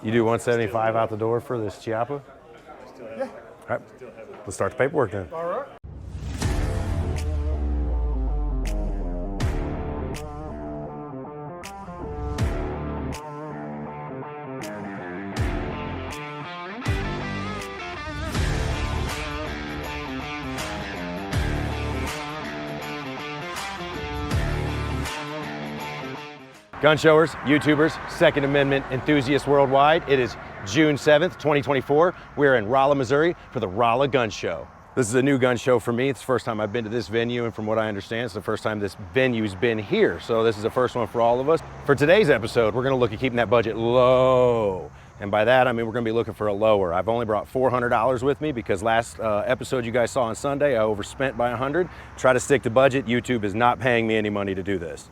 You do 175 out the door for this Chiappa? Yeah. All right, let's start the paperwork then. All right. Gun showers, YouTubers, Second Amendment enthusiasts worldwide, it is June 7th, 2024. We're in Rolla, Missouri for the Rolla Gun Show. This is a new gun show for me. It's the first time I've been to this venue, and from what I understand, it's the first time this venue's been here. So this is the first one for all of us. For today's episode, we're gonna look at keeping that budget low. And by that, I mean we're gonna be looking for a lower. I've only brought $400 with me because last episode you guys saw on Sunday, I overspent by 100. Try to stick to budget. YouTube is not paying me any money to do this.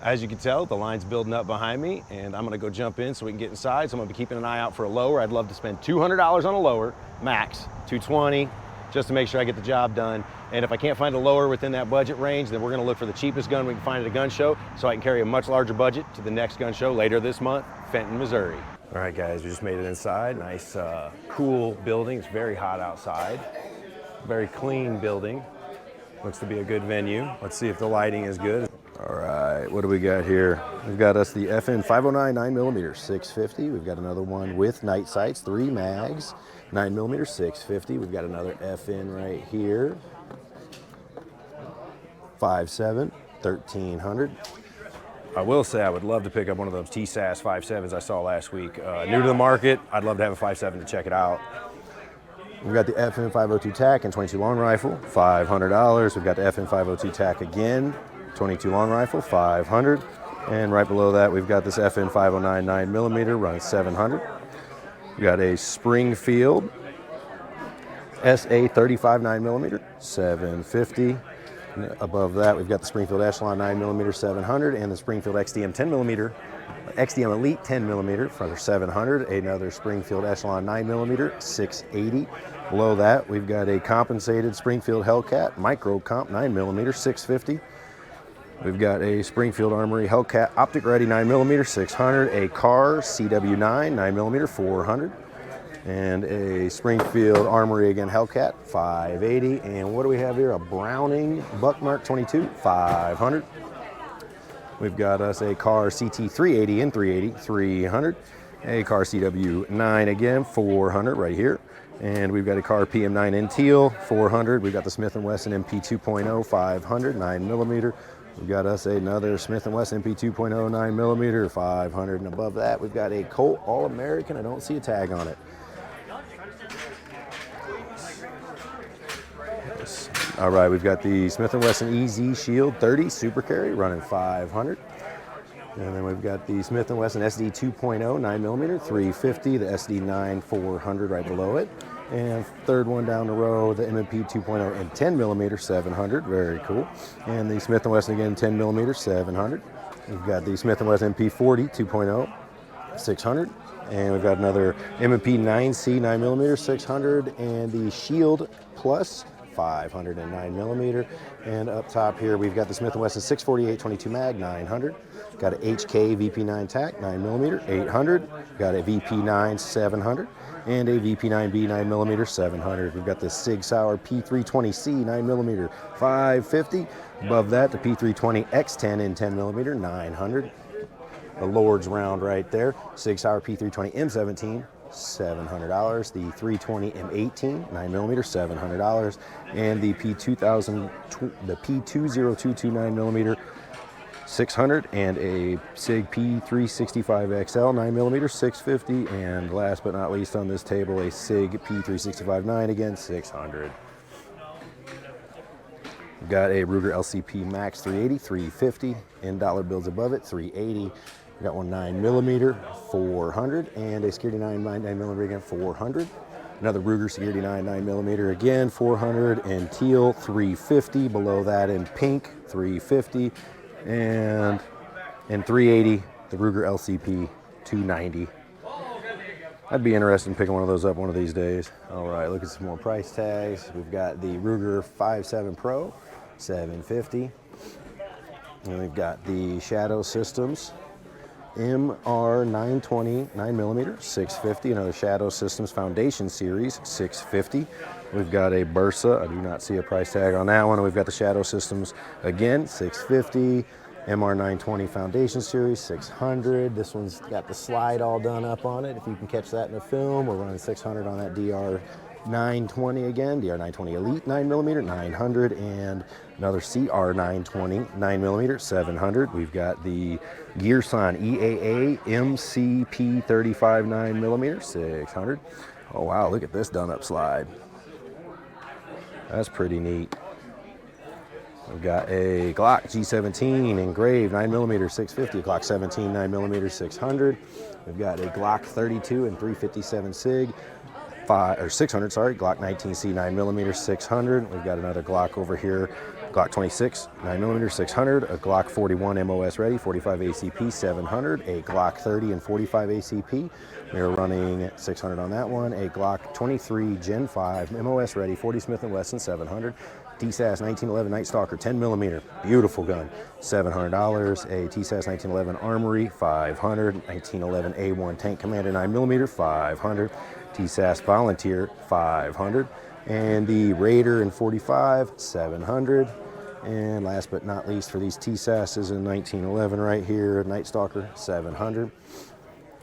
As you can tell, the line's building up behind me, and I'm gonna go jump in so we can get inside. So I'm gonna be keeping an eye out for a lower. I'd love to spend $200 on a lower, max, $220, just to make sure I get the job done. And if I can't find a lower within that budget range, then we're gonna look for the cheapest gun we can find at a gun show so I can carry a much larger budget to the next gun show later this month, Fenton, Missouri. All right, guys, we just made it inside. Nice, cool building. It's very hot outside. Very clean building. Looks to be a good venue. Let's see if the lighting is good. All right, what do we got here? We've got us the FN 509 9mm 650. We've got another one with night sights, 3 mags, 9mm 650. We've got another FN right here. 5.7, 1300. I will say I would love to pick up one of those TSAS 5.7s I saw last week. New to the market, I'd love to have a 5.7 to check it out. We've got the FN 502 TAC and 22 long rifle, $500. We've got the FN 502 TAC again, 22 long rifle, $500. And right below that, we've got this FN 509 9mm, running $700. We got a Springfield SA 35 9mm, $750. And above that, we've got the Springfield Echelon 9mm, $700, and the Springfield XDM 10mm, XDM Elite 10mm for $700. Another Springfield Echelon 9mm, $680. Below that, we've got a compensated Springfield Hellcat Micro Comp 9mm, $650. We've got a Springfield Armory Hellcat Optic Ready 9mm, $600. A Car CW9 9mm, $400. And a Springfield Armory again Hellcat, $580. And what do we have here? A Browning Buckmark 22, $500. We've got us a Car CT 380 and 380, $300. A Car CW9 again, $400 right here. And we've got a Car PM9 in teal, $400. We've got the Smith & Wesson MP 2.0, $500, 9mm. We've got us another Smith & Wesson MP 2.0 9mm, $500. And above that, we've got a Colt All-American. I don't see a tag on it. All right, we've got the Smith & Wesson EZ Shield 30 Super Carry running $500. And then we've got the Smith & Wesson SD 2.0 9mm, $350. The SD9 $400 right below it. And third one down the row, the M&P 2.0 and 10mm, $700. Very cool. And the Smith & Wesson again, 10mm, $700. We've got the Smith & Wesson MP40 2.0, $600. And we've got another M&P 9C 9mm, $600. And the Shield Plus, $500 and 9mm. And up top here, we've got the Smith & Wesson 648 22 mag, $900. Got an HK VP9 TAC, 9mm, $800. Got a VP9, $700. And a VP9B 9mm, $700. We've got the Sig Sauer P320C 9mm, $550. Above that, the P320 X10 in 10mm, $900. The Lord's round right there. Sig Sauer P320 M17, $700. The 320 M18 9mm, $700. And the P2000, the P2022 9mm, $600, and a SIG P365XL 9mm, $650, and last but not least on this table, a SIG P365-9 again, $600. We've got a Ruger LCP Max 380, $350, in dollar bills above it, $380. We got one 9mm, $400, and a Security 9mm again, $400. Another Ruger Security 9mm again, $400, and teal, $350. Below that in pink, $350. And in 380, the Ruger LCP 290. I'd be interested in picking one of those up one of these days. All right, look at some more price tags. We've got the Ruger 5.7 Pro, $750. And we've got the Shadow Systems MR 920 9mm 650. Another Shadow Systems Foundation Series 650. We've got a Bursa. I do not see a price tag on that one. And we've got the Shadow Systems again 650. MR 920 Foundation Series 600. This one's got the slide all done up on it. If you can catch that in the film, we're running 600 on that DR 920 again, DR 920 Elite 9mm 900, and another CR 920 9mm 700. We've got the Gearson EAA MCP 35 9mm 600. Oh wow, look at this done up slide. That's pretty neat. We've got a Glock G17 engraved 9mm 650, a Glock 17 9mm 600. We've got a Glock 32 and 357 SIG. 600, sorry, Glock 19C 9mm 600. We've got another Glock over here, Glock 26 9mm 600, a Glock 41 MOS ready 45 ACP 700, a Glock 30 and 45 ACP. We're running 600 on that one. A Glock 23 Gen 5 MOS ready 40 Smith & Wesson 700. TSAS 1911 Night Stalker 10mm, beautiful gun, $700. A TSAS 1911 Armory 500. 1911 A1 Tank Commander 9mm 500. TSAS Volunteer 500, and the Raider in 45 700. And last but not least for these TSASs in 1911 right here, Night Stalker 700.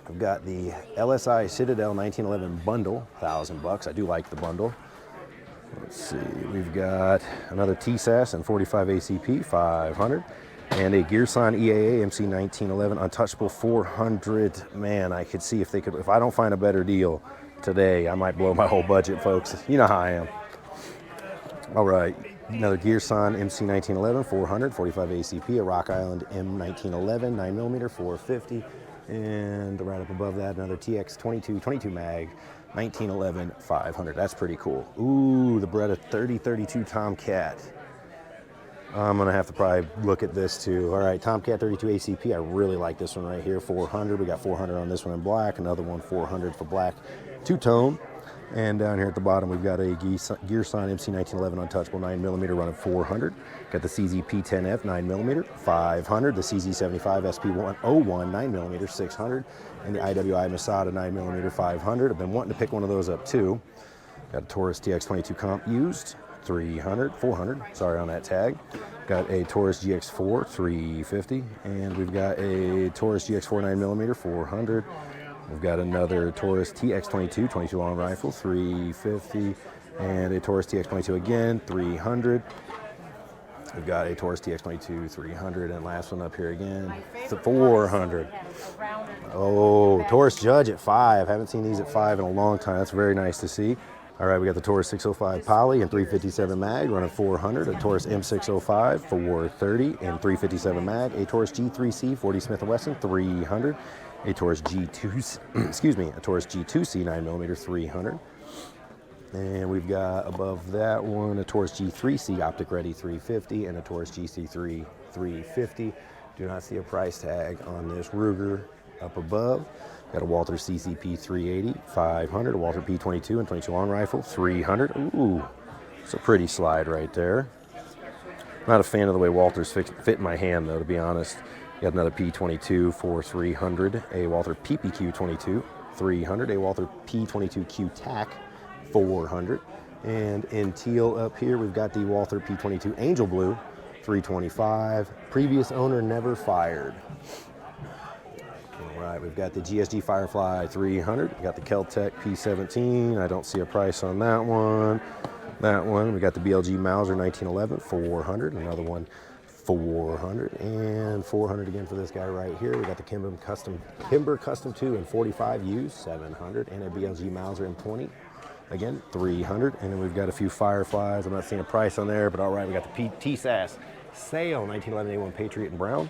I've got the LSI Citadel 1911 bundle, $1,000. I do like the bundle. Let's see, we've got another TSAS and 45 ACP 500. And a Gearson EAA MC 1911 Untouchable 400. Man, I could see if they could, if I don't find a better deal today, I might blow my whole budget, folks. You know how I am. All right, another Gearson MC 1911 400, 45 ACP, a Rock Island M 1911 9mm 450, and right up above that, another TX 22 mag 1911 500. That's pretty cool. Ooh, the Beretta 3032 Tomcat. I'm gonna have to probably look at this too. All right, Tomcat 32 ACP. I really like this one right here, 400. We got 400 on this one in black. Another one 400 for black, two-tone. And down here at the bottom, we've got a Gearson MC 1911 Untouchable 9mm running 400. Got the CZP 10F 9mm 500. The CZ75 SP101 9mm 600, and the IWI Masada 9mm 500. I've been wanting to pick one of those up too. Got a Taurus TX22 Comp used. 400, sorry on that tag. Got a Taurus GX4 350, and we've got a Taurus GX4 9mm 400. We've got another Taurus TX22 22 long rifle 350, and a Taurus TX22 again 300. We've got a Taurus TX22 300, and last one up here again 400. Oh, Taurus Judge at 5. Haven't seen these at 5 in a long time. That's very nice to see. All right, we got the Taurus 605 Poly and 357 mag running 400, a Taurus M605 430 and 357 mag, a Taurus G3C 40 Smith & Wesson 300, a Taurus G2, excuse me, a Taurus G2C 9mm 300. And we've got above that one a Taurus G3C Optic Ready 350 and a Taurus GC3 350. Do not see a price tag on this Ruger up above. Got a Walther CCP 380, 500, a Walther P22 and 22 long rifle, 300. Ooh, it's a pretty slide right there. Not a fan of the way Walters fit in my hand though, to be honest. Got another P22 for 300, a Walther PPQ 22, 300, a Walther P22Q TAC, 400. And in teal up here, we've got the Walther P22 Angel Blue, 325. Previous owner never fired. All right, we've got the GSG Firefly 300. We got the Kel-Tec P17. I don't see a price on that one. That one, we got the BLG Mauser 1911, 400. Another one, 400. And 400 again for this guy right here. We got the Kimber Custom 2 and 45 used, 700. And a BLG Mauser M20, again, 300. And then we've got a few Fireflies. I'm not seeing a price on there, but all right, we got the TSAS Sale 1911 A1 Patriot in brown.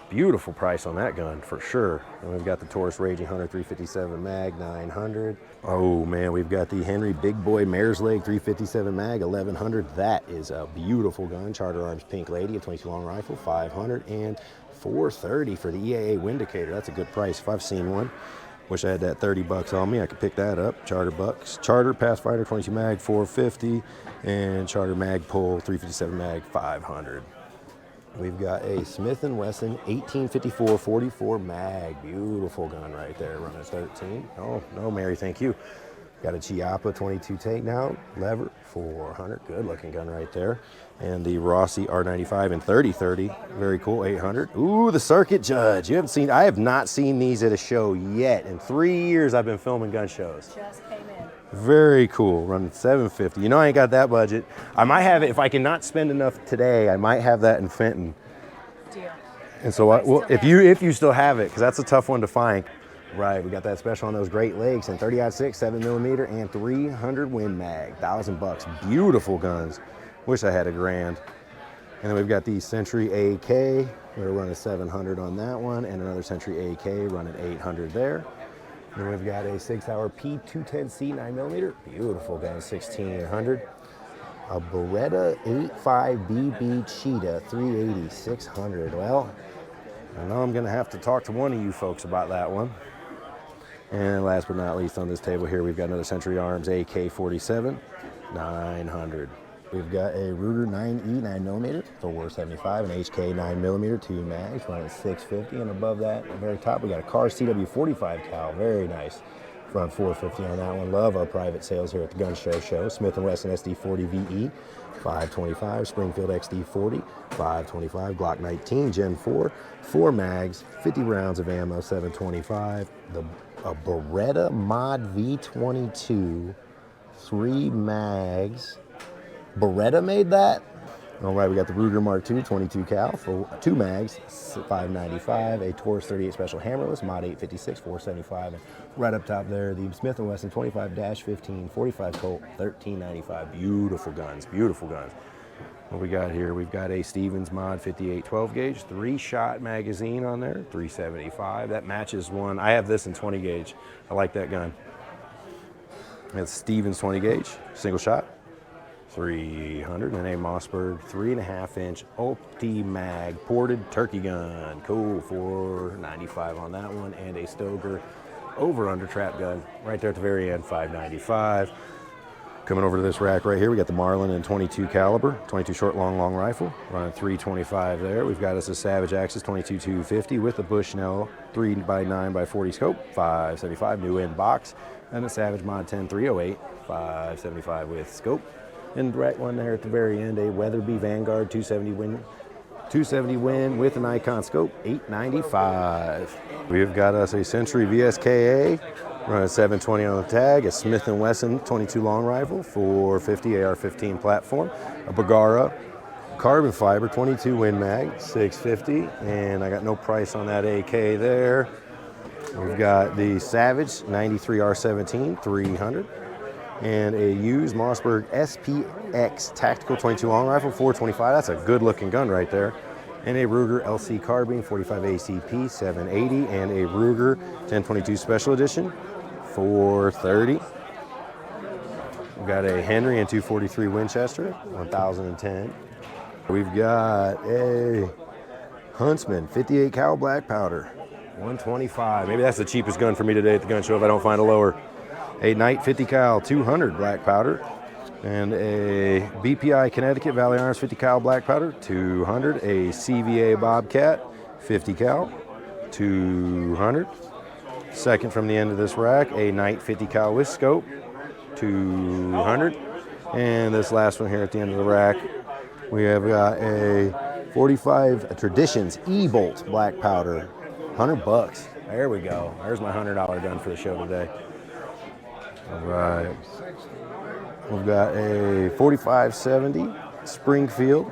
Beautiful price on that gun for sure. And we've got the Taurus Raging Hunter 357 mag 900. Oh man, we've got the Henry Big Boy Mare's Leg 357 mag 1100. That is a beautiful gun. Charter Arms Pink Lady, a 22 long rifle 500, and 430 for the EAA Windicator. That's a good price if I've seen one. Wish I had that $30 on me. I could pick that up. Charter bucks. Charter Pathfinder 22 mag 450, and Charter Magpul 357 mag 500. We've got a Smith & Wesson 1854 44 mag. Beautiful gun right there, running 13. Oh, no, Mary, thank you. Got a Chiappa 22 takedown, lever, 400. Good looking gun right there. And the Rossi R95 in 3030. Very cool, 800. Ooh, the Circuit Judge. I have not seen these at a show yet. In 3 years, I've been filming gun shows. Just came in. Very cool, running 750. You know I ain't got that budget. I might have it, if I cannot spend enough today, I might have that in Fenton. Deal. And so if you still have it, because that's a tough one to find. Right, we got that special on those Great Lakes and 30-06, 7mm, and 300 Win Mag, $1,000. Beautiful guns. Wish I had $1,000. And then we've got the Century AK. We're running 700 on that one, and another Century AK running 800 there. Then we've got a 6-hour P210C 9mm. Beautiful gun, 1600. A Beretta 85BB Cheetah 380, 600. Well, I know I'm gonna have to talk to one of you folks about that one. And last but not least on this table here, we've got another Century Arms AK-47, 900. We've got a Ruger 9E 9mm, 475, an HK 9mm, 2 mags, running 650. And above that, at the very top, we got a Car CW45 cal, very nice. Run 450 on that one. Love our private sales here at the Gun Show. Smith & Wesson SD40 VE, 525. Springfield XD40, 525. Glock 19 Gen 4, 4 mags, 50 rounds of ammo, 725. A Beretta Mod V22, 3 mags. Beretta made that? All right, we got the Ruger Mark II 22 cal for 2 mags, 595. A Taurus 38 Special Hammerless, Mod 856, 475. And right up top there, the Smith & Wesson 25-15 45 Colt, 1395. Beautiful guns, beautiful guns. What we got here? We've got a Stevens Mod 58 12 gauge, 3-shot magazine on there, 375. That matches one. I have this in 20 gauge. I like that gun. It's Stevens 20 gauge, single shot, 300. And a Mossberg 3.5-inch Ulti Mag ported turkey gun. Cool, 495 on that one. And a Stoker over-under trap gun right there at the very end, 595. Coming over to this rack right here, we got the Marlin in 22 caliber, 22 short, long rifle, running 325 there. We've got us a Savage Axis 22-250 with a Bushnell 3x9x40 scope, 575, new in box, and a Savage Mod 10 308, 575 with scope. And the rack one there at the very end, a Weatherby Vanguard 270 Win with an Icon scope, 895. We've got us a Century VSKA, running 720 on the tag, a Smith & Wesson 22 long rifle, 450 AR-15 platform, a Bergara carbon fiber 22 Win Mag, 650, and I got no price on that AK there. We've got the Savage 93 R17, 300, and a used Mossberg SPX Tactical 22 long rifle, 425. That's a good looking gun right there. And a Ruger LC Carbine 45 ACP 780, and a Ruger 1022 Special Edition 430. We've got a Henry and 243 Winchester 1010. We've got a Huntsman 58 cal black powder 125. Maybe that's the cheapest gun for me today at the gun show if I don't find a lower. A Knight 50 cal 200 black powder. And a BPI Connecticut Valley Arms 50 cal black powder, 200. A CVA Bobcat 50 cal, 200. Second from the end of this rack, a Knight 50 cal with scope, 200. And this last one here at the end of the rack, we have got a 45 Traditions E-Bolt black powder, $100. There we go. There's my $100 gun for the show today. All right. We've got a 4570 Springfield,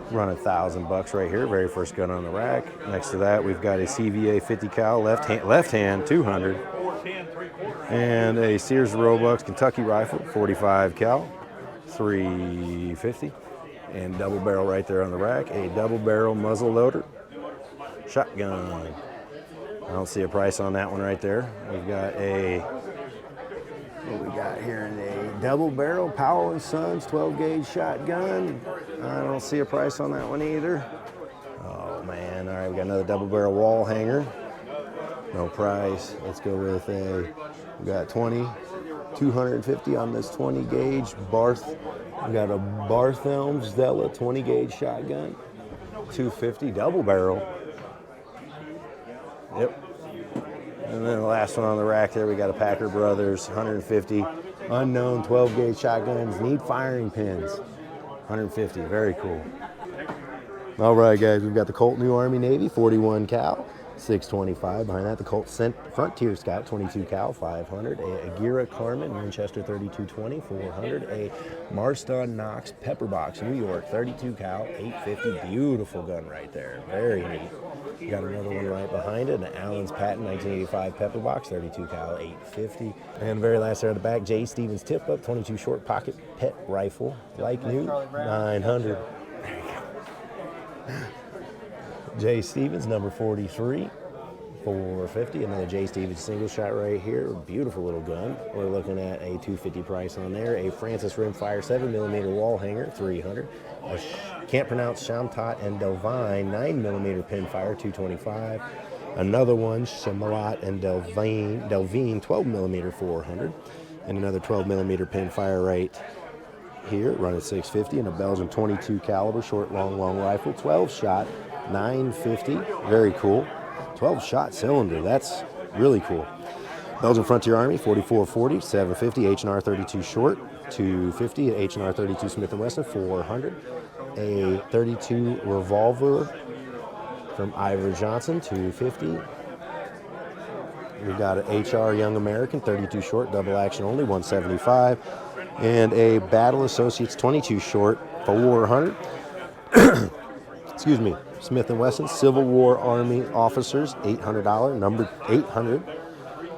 running $1,000 right here. Very first gun on the rack. Next to that, we've got a CVA 50 cal left hand 200, and a Sears Roebuck Kentucky rifle 45 cal 350, and double barrel right there on the rack. A double barrel muzzle loader shotgun. I don't see a price on that one right there. We've got a what we got here is a double barrel Powell & Sons 12 gauge shotgun. I don't see a price on that one either. Oh man, all right, we got another double barrel wall hanger. No price. Let's go with we got 250 on this 20 gauge Barth. We got a Barthelme Zella 20 gauge shotgun. 250 double barrel. Yep. And then the last one on the rack there, we got a Packer Brothers 150 unknown 12 gauge shotguns, need firing pins. 150, very cool. All right, guys, we've got the Colt New Army Navy 41 cal, 625. Behind that, the Colt Frontier Scout 22 cal, 500. A Aguirre Carmen Winchester 3220, 400. A Marston Knox Pepperbox New York 32 cal, 850. Beautiful gun right there, very neat. You got another one right behind it, an Allen's Patton 1985 Pepperbox 32 cal, 850. And the very last there at the back, J. Stevens Tip Up 22 Short Pocket Pet Rifle, like new, 900. J. Stevens, number 43, 450. Another J. Stevens single shot right here. Beautiful little gun. We're looking at a $250 price on there. A Francis Rimfire 7mm wall hanger, 300. A can't pronounce Chamtot and Delvine 9mm pinfire, 225. Another one, Chamalot and Delvine 12mm, 400. And another 12mm pinfire right here, running 650, and a Belgian 22 caliber short long rifle, 12 shot, 950. Very cool. 12 shot cylinder. That's really cool. Belgian Frontier Army 4440, 750. H&R 32 short, 250. H&R 32 Smith & Wesson, 400. A 32 revolver from Ivor Johnson, 250. We've got an HR Young American 32 short, double action only, 175. And a Battle Associates 22 short, 400. Excuse me. Smith & Wesson Civil War Army Officers, $800, number 800.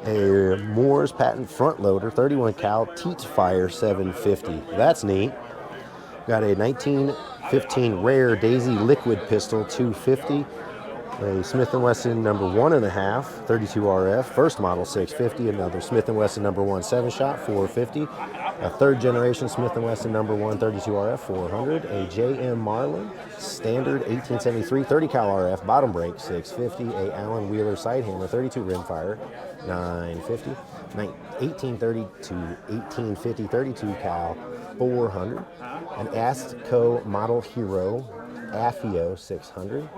A Moore's Patent Front Loader, 31 cal, Teats Fire, 750. That's neat. Got a 1915 Rare Daisy Liquid Pistol, 250. A Smith & Wesson number 1.5, 32 RF, first model, 650. Another Smith & Wesson number 1 7-shot, 450. A third generation Smith & Wesson number 1 32 RF, 400. A JM Marlin standard 1873 30 cal RF, bottom break, 650. A Allen Wheeler side hammer 32 rimfire, 950. 1830 to 1850 32 cal, 400. An Astco Model Hero Affio 600,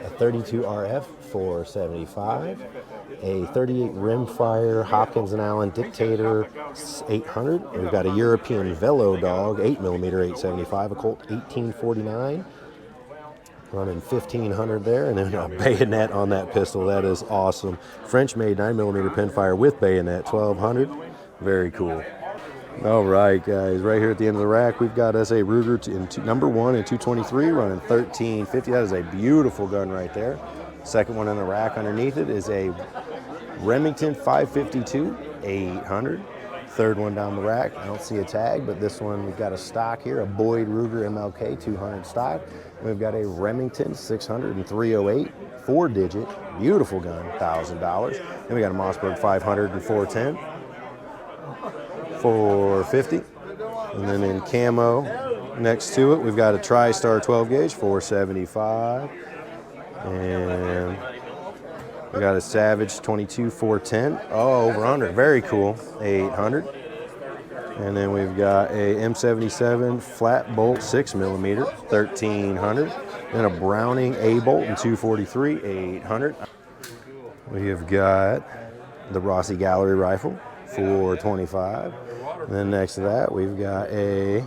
a 32 RF 475, a 38 rimfire Hopkins & Allen Dictator 800. We've got a European Velo Dog 8mm 875, a Colt 1849 running 1500 there, and then a bayonet on that pistol. That is awesome. French made 9mm pinfire with bayonet, 1200. Very cool. All right, guys, right here at the end of the rack, we've got us a Ruger in number 1 and 223 running 1350. That is a beautiful gun right there. Second one in the rack underneath it is a Remington 552 800. Third one down the rack, I don't see a tag, but this one we've got a stock here, a Boyd Ruger MLK 200 stock. We've got a Remington 600 and 308, 4-digit, beautiful gun, $1,000. Then we got a Mossberg 500 and 410. 450, and then in camo next to it we've got a TriStar 12 gauge 475, and we got a Savage 22 410, over 100, very cool, 800. And then we've got a M77 flat bolt 6mm 1300, and a Browning A bolt in 243 800. We have got the Rossi Gallery rifle 425. And then next to that, we've got a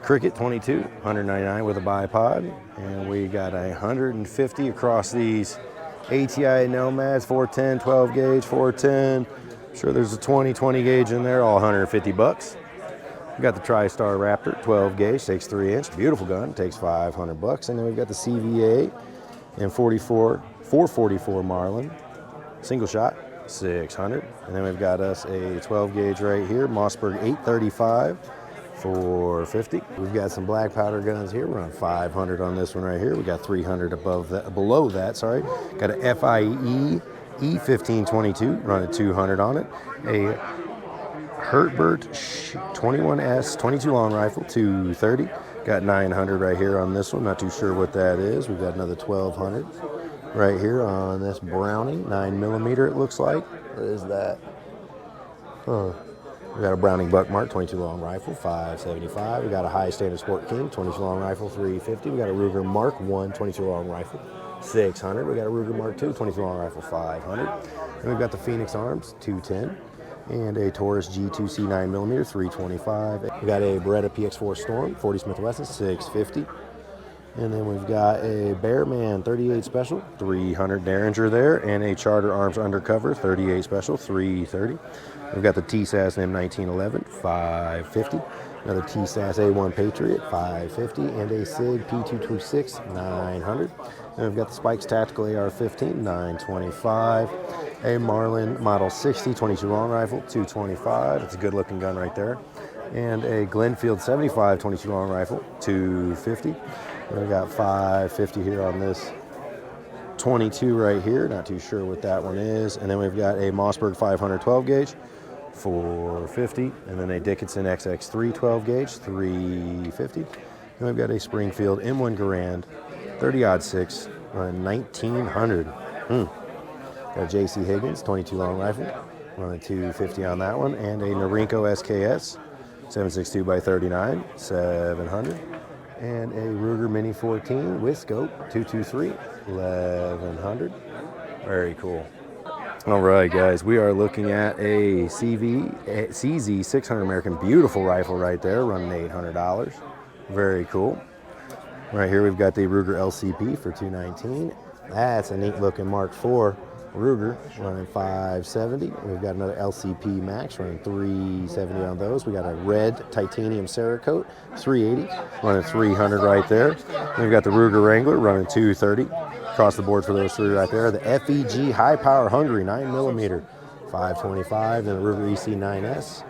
Cricket 22, 199 with a bipod. And we got a 150 across these ATI Nomads, 410, 12 gauge, 410. Sure there's a 20 gauge in there, all 150 bucks. We got the TriStar Raptor, 12 gauge, 6.3 inch, beautiful gun, takes 500 bucks. And then we've got the CVA and 444 Marlin, single shot, 600. And then we've got us a 12 gauge right here, Mossberg 835, 450. We've got some black powder guns here. We're on 500 on this one right here. We got 300 below that. Got a FIE E1522, running 200 on it. A Hertbert 21S 22 long rifle, 230. Got 900 right here on this one. Not too sure what that is. We've got another 1200. Right here on this Browning, 9mm it looks like. What is that? Huh. We got a Browning Buckmark 22 long rifle, $575. We got a High Standard Sport King 22 long rifle, $350. We got a Ruger Mark 1 22 long rifle, $600. We got a Ruger Mark 2 22 long rifle, $500. And we've got the Phoenix Arms, $210. And a Taurus G2C 9mm, $325. We got a Beretta PX4 Storm, 40 Smith & Wesson, $650. And then we've got a Bearman 38 Special, $300 Derringer there, and a Charter Arms Undercover 38 Special, $330. We've got the TSAS M1911, $550. Another TSAS A1 Patriot, $550, and a SIG P226, $900. And we've got the Spikes Tactical AR-15, $925. A Marlin Model 60 22 long rifle, $225. It's a good looking gun right there. And a Glenfield 75 22 long rifle, $250. And we got $550 here on this 22 right here. Not too sure what that one is. And then we've got a Mossberg 500 12 gauge, $450. And then a Dickinson XX3 12 gauge, $350. And we've got a Springfield M1 Garand 30-06, $1,900. Got a JC Higgins 22 long rifle, running $250 on that one. And a Norinco SKS 7.62x39, $700. And a Ruger Mini 14 with scope, 223, $1,100. Very cool. All right, guys, we are looking at a CZ 600 American, beautiful rifle right there, running $800. Very cool. Right here we've got the Ruger LCP for $219. That's a neat looking Mark IV Ruger, running $570. We've got another LCP Max running $370 on those. We got a red titanium Cerakote, $380, running $300 right there. We've got the Ruger Wrangler running $230. Across the board for those three right there. The FEG High Power Hungary 9mm, $525. And the Ruger EC9S,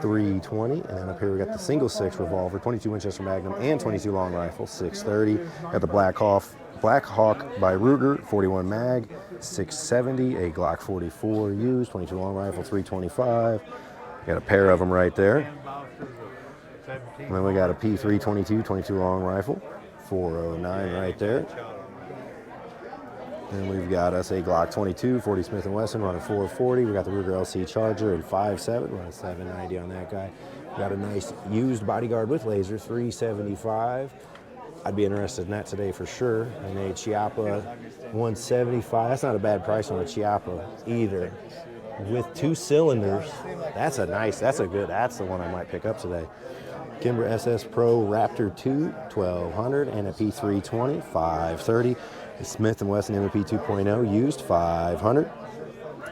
$320. And then up here we got the single 6 revolver, 22 Winchester Magnum and 22 long rifle, $630. Got the Black Hawk by Ruger, 41 mag, $670. A Glock 44 used, 22 long rifle, $325. Got a pair of them right there. And then we got a P322 22 long rifle, $409 right there. And we've got us a Glock 22 40 Smith & Wesson running $440. We got the Ruger LC Charger in 5.7, running $790 on that guy. We got a nice used Bodyguard with laser, $375. I'd be interested in that today for sure. And a Chiappa 175. That's not a bad price on a Chiappa either. With 2 cylinders, that's the one I might pick up today. Kimber SS Pro Raptor 2, $1,200, and a P320, $530. The Smith & Wesson M&P 2.0 used, $500.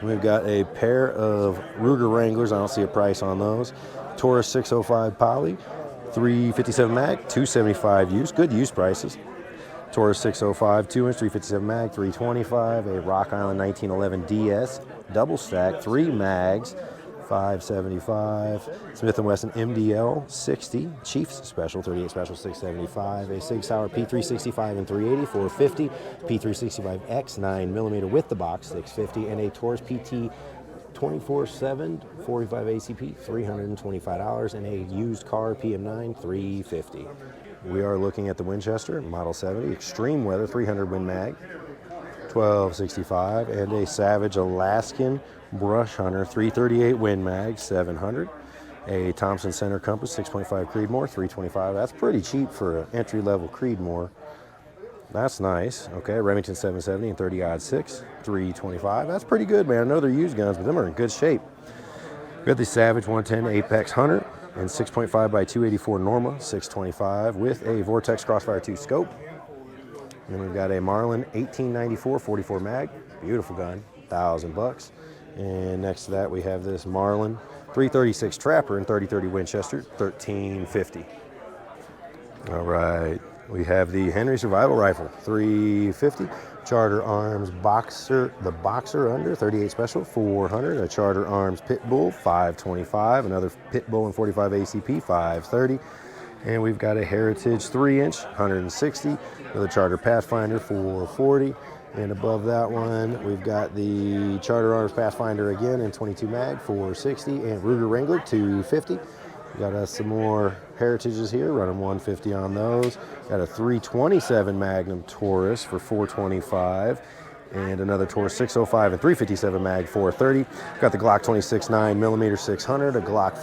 We've got a pair of Ruger Wranglers. I don't see a price on those. Taurus 605 Poly, $357 mag, $275 used. Good used prices. Taurus 605 2-inch, $357 mag, $325. A Rock Island 1911 DS double stack, 3 mags, $575. Smith & Wesson MDL 60 Chiefs Special 38 Special, $675. A Sig Sauer P365 and 380, $450. P365X 9mm with the box, $650. And a Taurus PT 24/7 45 ACP, $325. And a used car PM9, $350. We are looking at the Winchester Model 70 Extreme Weather 300 Win Mag, $1,265. And a Savage Alaskan Brush Hunter 338 Win Mag, $700. A Thompson Center Compass 6.5 Creedmoor, $325. That's pretty cheap for an entry-level Creedmoor. That's nice. Okay, Remington 770 and 30-06, $325. That's pretty good, man. I know they're used guns, but them are in good shape. We got the Savage 110 Apex Hunter and 6.5 by 284 Norma, $625, with a Vortex Crossfire 2 scope. And we've got a Marlin 1894 44 mag, beautiful gun, $1,000. And next to that we have this Marlin 336 Trapper and 30-30 Winchester, $1,350. All right, we have the Henry Survival Rifle, $350. Charter Arms Boxer, the Boxer Under 38 Special, $400. A Charter Arms Pit Bull, $525. Another Pit Bull and 45 ACP, $530. And we've got a Heritage 3-inch, $160. Another Charter Pathfinder, $440. And above that one, we've got the Charter Arms Pathfinder again in 22 mag, $460. And Ruger Wrangler, $250. We got us some more Heritages here, running $150 on those. Got a 327 Magnum Taurus for $425. and another Taurus 605 and 357 mag 430. Got the Glock 26 9mm 600, a Glock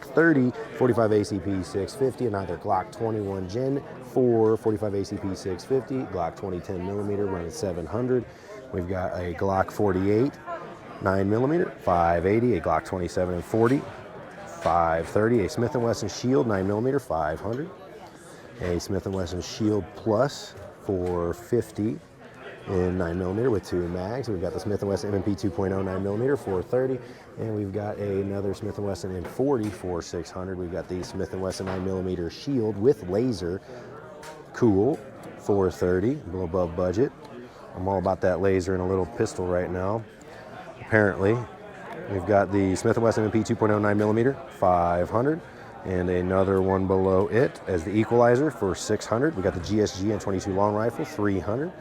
30 45 ACP 650, and either Glock 21 Gen 4 45 ACP 650, Glock 20 10mm running 700. We've got a Glock 48 9mm 580, a Glock 27 and 40 530, a Smith & Wesson Shield 9mm 500, a Smith & Wesson Shield Plus 450 in 9mm with 2 mags. We've got the Smith & Wesson M&P 2.0 9mm 430, and we've got another Smith & Wesson M40 for 600. We've got the Smith & Wesson 9mm Shield with laser, cool, 430, a little above budget. I'm all about that laser and a little pistol right now, apparently. We've got the Smith & Wesson M&P 2.0 9mm 500, and another one below it as the equalizer for 600. We got the GSG and 22 long rifle 300.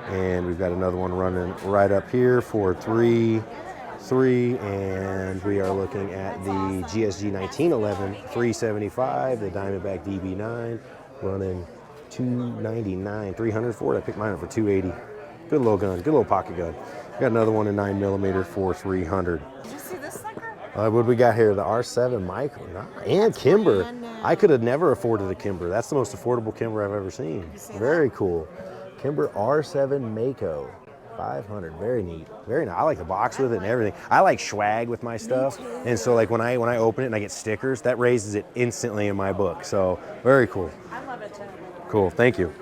And we've got another one running right up here for 3, and we are looking at the GSG 1911 375, the Diamondback DB9 running 299, 300 for it. I picked mine up for 280. Good little gun, good little pocket gun. Got another one in 9mm for 300. Did you see this sucker? What we got here? The R7 Micro and Kimber. I could have never afforded a Kimber. That's the most affordable Kimber I've ever seen. Very cool. Kimber R7 Mako, 500. Very neat. Very nice. I like the box with it and everything. I like swag with my stuff, and so like when I open it and I get stickers, that raises it instantly in my book. So very cool. I love it too. Cool. Thank you.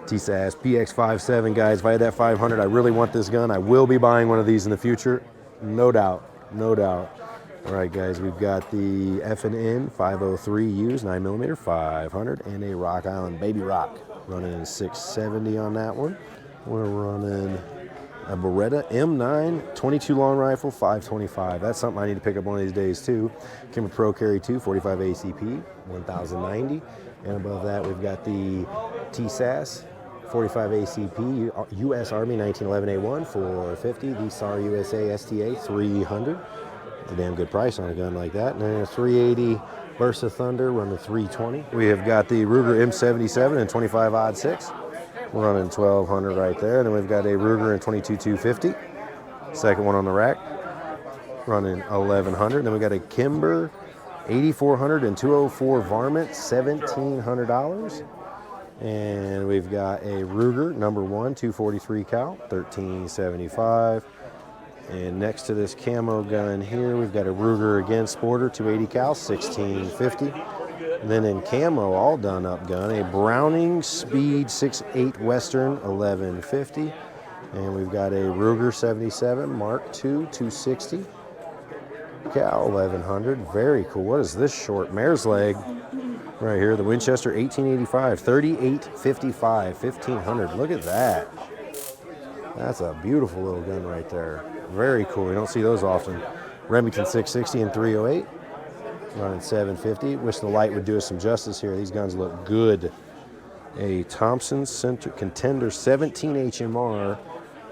TSAS PX57, guys. If I had that 500, I really want this gun. I will be buying one of these in the future, no doubt. No doubt. All right, guys, we've got the F&N 503 used 9mm 500 and a Rock Island Baby Rock running in 670 on that one. We're running a Beretta M9 22 long rifle 525. That's something I need to pick up one of these days too. Kimber Pro Carry 2 45 ACP 1090, and above that we've got the TSAS 45 ACP U.S. Army 1911A1 450, the SAR USA STA 300. A damn good price on a gun like that. And then a 380 Versa Thunder running 320. We have got the Ruger M77 and 25-06. We're running 1200 right there. And then we've got a Ruger in 22-250. Second one on the rack, running 1100. Then we got a Kimber 8400 and 204 Varmint, $1,700. And we've got a Ruger number 1 243 cal, 1375. And next to this camo gun here, we've got a Ruger again Sporter 280 cal, 1650. Then in camo, all done up gun, a Browning Speed 6.8 Western 1150. And we've got a Ruger 77 Mark II 260 cal 1100. Very cool. What is this short mare's leg right here? The Winchester 1885 3855 1500. Look at that. That's a beautiful little gun right there. Very cool. We don't see those often. Remington 660 and 308, running 750. Wish the light would do us some justice here. These guns look good. A Thompson Center Contender 17 HMR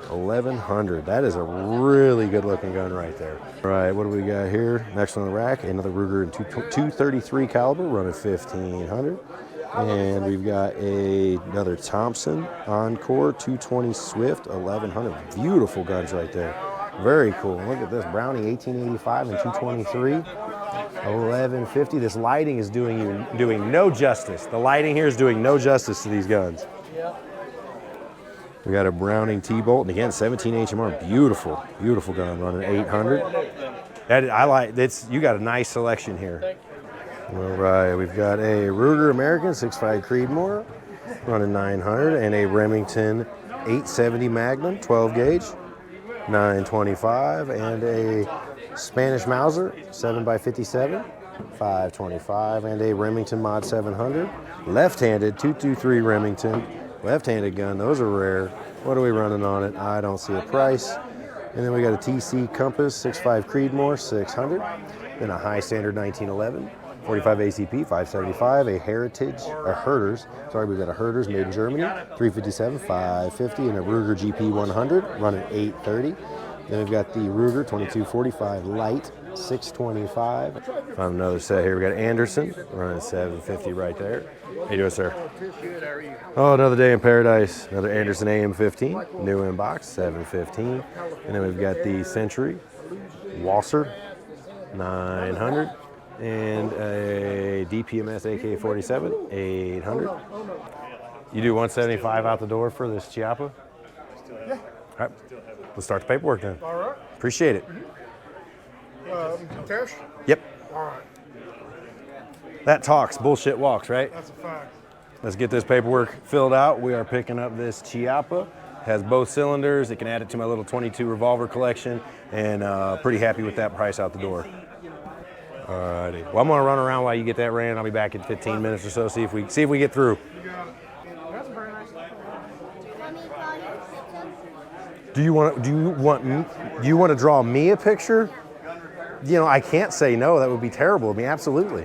1100. That is a really good looking gun right there. All right, what do we got here? Next on the rack, another Ruger in 233 caliber, running 1500. And we've got another Thompson Encore 220 Swift 1100. Beautiful guns right there. Very cool. Look at this Browning 1885 and 223 1150. This lighting is doing no justice. The lighting here is doing no justice to these guns. We got a Browning T-Bolt, and again 17 HMR. Beautiful, beautiful gun, running 800. I like this. You got a nice selection here. All right, we've got a Ruger American 6.5 Creedmoor running 900, and a Remington 870 Magnum 12 gauge 925, and a Spanish Mauser 7x57 525, and a Remington Mod 700 left-handed 223 Remington left-handed gun. Those are rare. What are we running on it? I don't see a price. And then we got a TC Compass 6.5 Creedmoor 600, then a High Standard 1911 45 ACP 575, a Herters, we've got a Herters made in Germany 357 550, and a Ruger GP 100 running 830. Then we've got the Ruger 2245 Light, 625. Found another set here. We got Anderson running 750 right there. How you doing, sir? Good. How are you? Oh, another day in paradise. Another Anderson AM15, new in box, 715. And then we've got the Century Walser, 900, and a DPMS AK-47, 800. You do 175 out the door for this Chiappa? Yeah. All right, let's start the paperwork then. All right. Appreciate it. Cash? Yep. All right. That talks, bullshit walks, right? That's a fact. Let's get this paperwork filled out. We are picking up this Chiappa. Has both cylinders. It can add it to my little 22 revolver collection, and pretty happy with that price out the door. Alrighty. Well, I'm gonna run around while you get that ran. I'll be back in 15 minutes or so. See if we get through. Do you want to draw me a picture? You know, I can't say no. That would be terrible. I mean, absolutely.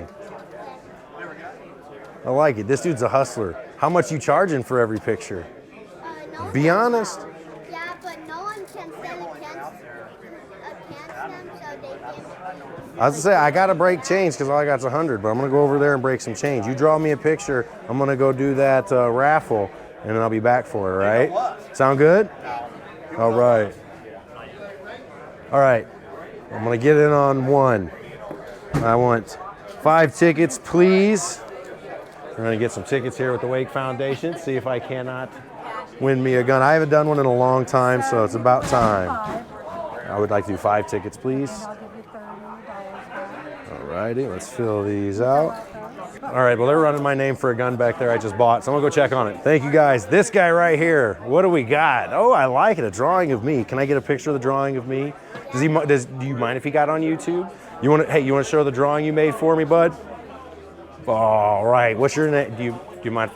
I like it. This dude's a hustler. How much you charging for every picture? No Be honest. Yeah, but no one can sell against them, so they can. I was gonna say I gotta break change because all I got's 100, but I'm gonna go over there and break some change. You draw me a picture. I'm gonna go do that raffle, and then I'll be back for it. Right? Sound good? All right. All right. I'm gonna get in on one. I want 5 tickets, please. We're gonna get some tickets here with the Wake Foundation. See if I cannot win me a gun. I haven't done one in a long time, so it's about time. I would like to do 5 tickets, please. All righty, let's fill these out. All right, well, they're running my name for a gun back there I just bought, so I'm gonna go check on it. Thank you, guys. This guy right here, what do we got? Oh, I like it, a drawing of me. Can I get a picture of the drawing of me? Do you mind if he got on YouTube? You wanna show the drawing you made for me, bud? All right, what's your name? Do you mind?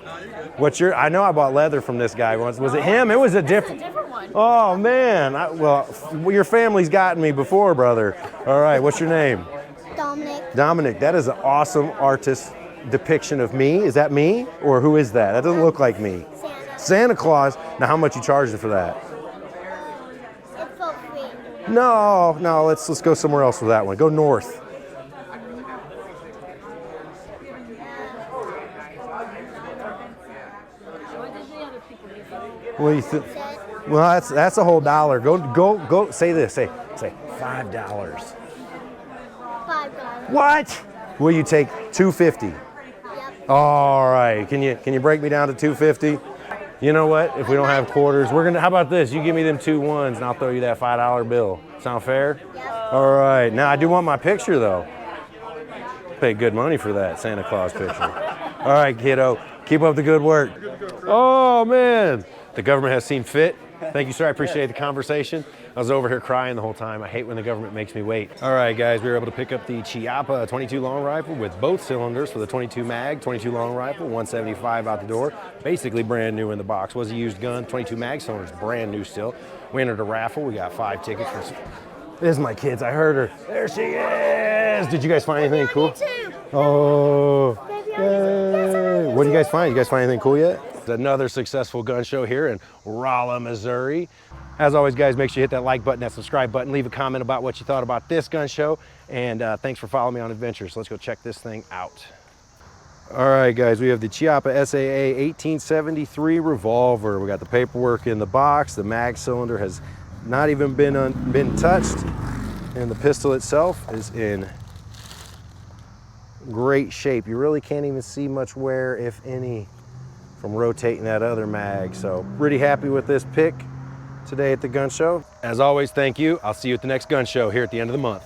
I know I bought leather from this guy once. Was it him? It was a different one. Oh man, well, your family's gotten me before, brother. All right, what's your name? Dominic. Dominic, that is an awesome artist depiction of me. Is that me? Or who is that? That doesn't look like me. Santa Claus. Now, how much you charging for that? It's for free. No, let's go somewhere else with that one. Go north. Well, that's a whole dollar. Go. Say this. Say $5. $5. What? Will you take $2.50? Yep. All right. Can you break me down to $2.50? You know what? If we don't have quarters, how about this? You give me them 2 ones, and I'll throw you that $5 bill. Sound fair? Yep. All right. Now I do want my picture though. Pay good money for that Santa Claus picture. All right, kiddo. Keep up the good work. Oh man. The government has seen fit. Thank you, sir. I appreciate the conversation. I was over here crying the whole time. I hate when the government makes me wait. All right, guys, we were able to pick up the Chiappa 22 long rifle with both cylinders for the 22 mag, 22 long rifle, 175 out the door. Basically brand new in the box. Was a used gun. 22 mag cylinders, brand new still. We entered a raffle. We got 5 tickets for. There's my kids. I heard her. There she is. Did you guys find anything cool? Oh. Yay. What do you guys find? You guys find anything cool yet? Another successful gun show here in Rolla, Missouri. As always, guys, make sure you hit that like button, that subscribe button, leave a comment about what you thought about this gun show, and thanks for following me on adventures. Let's go check this thing out. All right, guys, we have the Chiappa SAA 1873 revolver. We got the paperwork in the box. The mag cylinder has not even been touched, and the pistol itself is in great shape. You really can't even see much wear, if any, from rotating that other mag. So pretty happy with this pick today at the gun show. As always, thank you. I'll see you at the next gun show here at the end of the month.